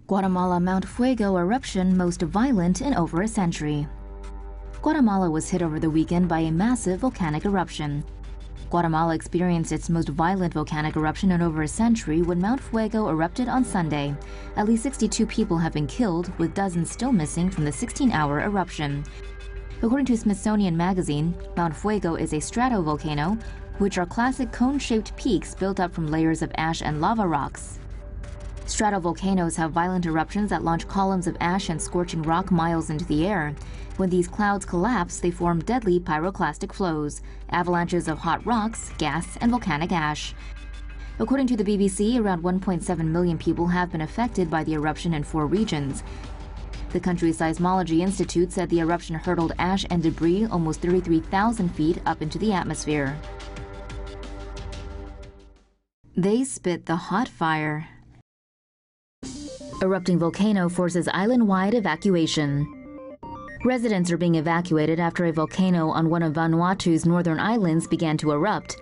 Guatemala Mount Fuego eruption most violent in over a century. Guatemala was hit over the weekend by a massive volcanic eruption. Guatemala experienced its most violent volcanic eruption in over a century when Mount Fuego erupted on Sunday. At least 62 people have been killed, with dozens still missing from the 16-hour eruption. According to Smithsonian Magazine, Mount Fuego is a stratovolcano, which are classic cone-shaped peaks built up from layers of ash and lava rocks. Stratovolcanoes have violent eruptions that launch columns of ash and scorching rock miles into the air. When these clouds collapse, they form deadly pyroclastic flows, avalanches of hot rocks, gas, and volcanic ash. According to the BBC, around 1.7 million people have been affected by the eruption in 4 regions. The country's Seismology Institute said the eruption hurtled ash and debris almost 33,000 feet up into the atmosphere. They spit the hot fire. Erupting volcano forces island-wide evacuation. Residents are being evacuated after a volcano on one of Vanuatu's northern islands began to erupt.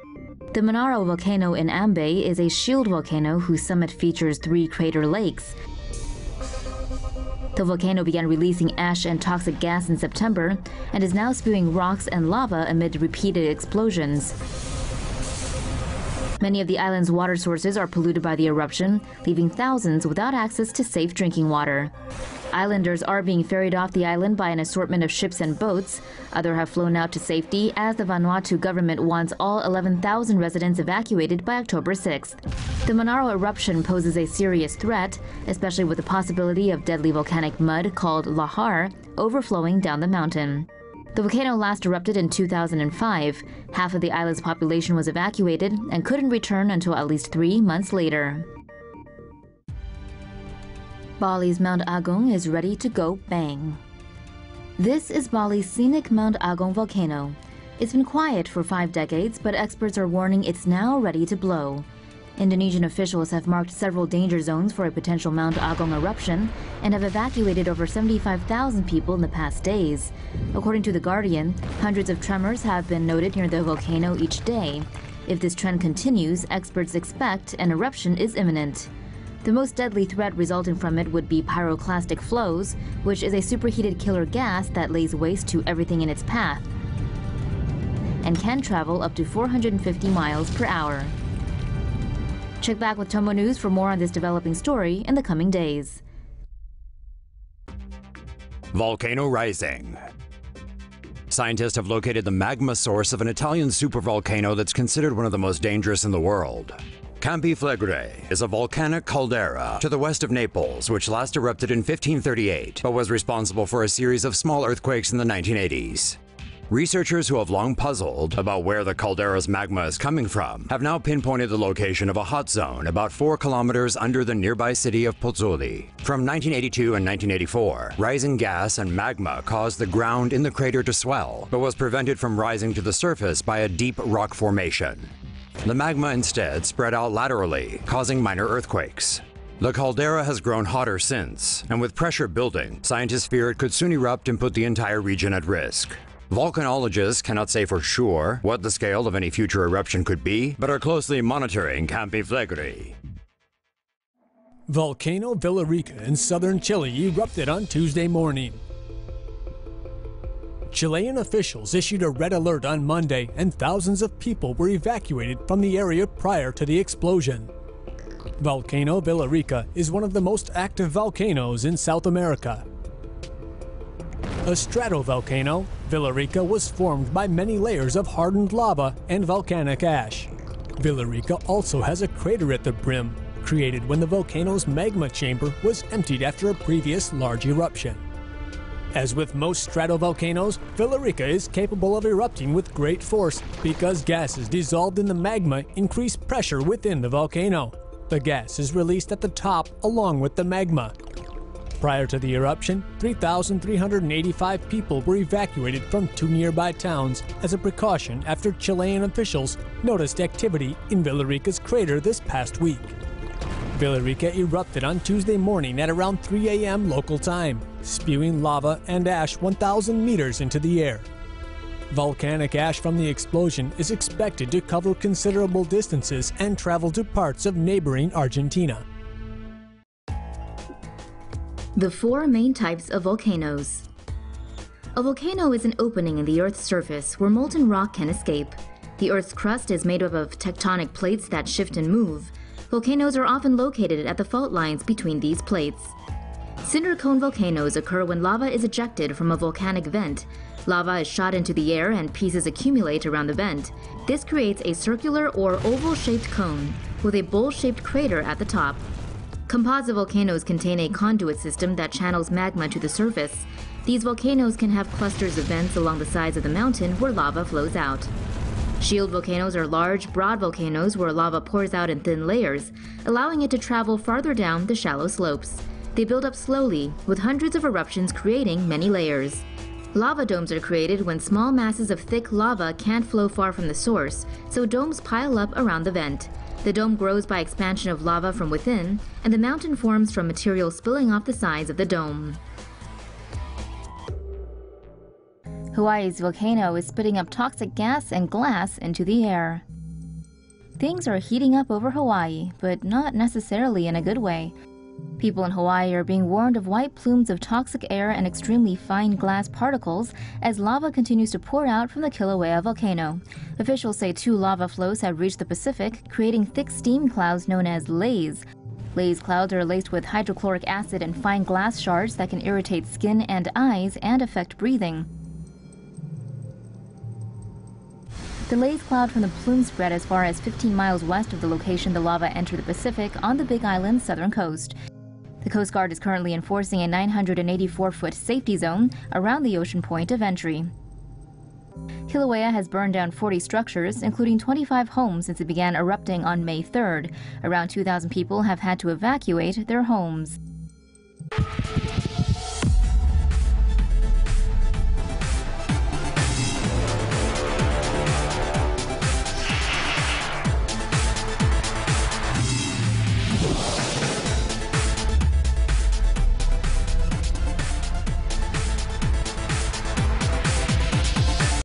The Manaro Volcano in Ambae is a shield volcano whose summit features 3 crater lakes. The volcano began releasing ash and toxic gas in September and is now spewing rocks and lava amid repeated explosions. Many of the island's water sources are polluted by the eruption, leaving thousands without access to safe drinking water. Islanders are being ferried off the island by an assortment of ships and boats. Others have flown out to safety as the Vanuatu government wants all 11,000 residents evacuated by October 6th. The Manaro eruption poses a serious threat, especially with the possibility of deadly volcanic mud called lahar overflowing down the mountain. The volcano last erupted in 2005. Half of the island's population was evacuated and couldn't return until at least 3 months later. Bali's Mount Agung is ready to go bang. This is Bali's scenic Mount Agung volcano. It's been quiet for 5 decades, but experts are warning it's now ready to blow. Indonesian officials have marked several danger zones for a potential Mount Agung eruption and have evacuated over 75,000 people in the past days. According to The Guardian, hundreds of tremors have been noted near the volcano each day. If this trend continues, experts expect an eruption is imminent. The most deadly threat resulting from it would be pyroclastic flows, which is a superheated killer gas that lays waste to everything in its path and can travel up to 450 miles per hour. Check back with Tomo News for more on this developing story in the coming days. Volcano rising. Scientists have located the magma source of an Italian supervolcano that's considered one of the most dangerous in the world. Campi Flegrei is a volcanic caldera to the west of Naples, which last erupted in 1538, but was responsible for a series of small earthquakes in the 1980s. Researchers who have long puzzled about where the caldera's magma is coming from have now pinpointed the location of a hot zone about 4 kilometers under the nearby city of Pozzuoli. From 1982 and 1984, rising gas and magma caused the ground in the crater to swell, but was prevented from rising to the surface by a deep rock formation. The magma instead spread out laterally, causing minor earthquakes. The caldera has grown hotter since, and with pressure building, scientists fear it could soon erupt and put the entire region at risk. Volcanologists cannot say for sure what the scale of any future eruption could be, but are closely monitoring Campi Flegrei. Volcano Villarica in southern Chile erupted on Tuesday morning. Chilean officials issued a red alert on Monday, and thousands of people were evacuated from the area prior to the explosion. Volcano Villarica is one of the most active volcanoes in South America. A stratovolcano, Villarica was formed by many layers of hardened lava and volcanic ash. Villarica also has a crater at the brim, created when the volcano's magma chamber was emptied after a previous large eruption. As with most stratovolcanoes, Villarica is capable of erupting with great force because gases dissolved in the magma increase pressure within the volcano. The gas is released at the top along with the magma. Prior to the eruption, 3,385 people were evacuated from 2 nearby towns as a precaution after Chilean officials noticed activity in Villarica's crater this past week. Villarica erupted on Tuesday morning at around 3 a.m. local time, spewing lava and ash 1,000 meters into the air. Volcanic ash from the explosion is expected to cover considerable distances and travel to parts of neighboring Argentina. The four main types of volcanoes. A volcano is an opening in the Earth's surface where molten rock can escape. The Earth's crust is made up of tectonic plates that shift and move. Volcanoes are often located at the fault lines between these plates. Cinder cone volcanoes occur when lava is ejected from a volcanic vent. Lava is shot into the air and pieces accumulate around the vent. This creates a circular or oval-shaped cone with a bowl-shaped crater at the top. Composite volcanoes contain a conduit system that channels magma to the surface. These volcanoes can have clusters of vents along the sides of the mountain where lava flows out. Shield volcanoes are large, broad volcanoes where lava pours out in thin layers, allowing it to travel farther down the shallow slopes. They build up slowly, with hundreds of eruptions creating many layers. Lava domes are created when small masses of thick lava can't flow far from the source, so domes pile up around the vent. The dome grows by expansion of lava from within, and the mountain forms from material spilling off the sides of the dome. Hawaii's volcano is spitting up toxic gas and glass into the air. Things are heating up over Hawaii, but not necessarily in a good way. People in Hawaii are being warned of white plumes of toxic air and extremely fine glass particles as lava continues to pour out from the Kilauea volcano. Officials say 2 lava flows have reached the Pacific, creating thick steam clouds known as lays. Lays clouds are laced with hydrochloric acid and fine glass shards that can irritate skin and eyes and affect breathing. The lays cloud from the plume spread as far as 15 miles west of the location the lava entered the Pacific on the Big Island's southern coast. The Coast Guard is currently enforcing a 984-foot safety zone around the ocean point of entry. Kilauea has burned down 40 structures, including 25 homes since it began erupting on May 3rd. Around 2,000 people have had to evacuate their homes.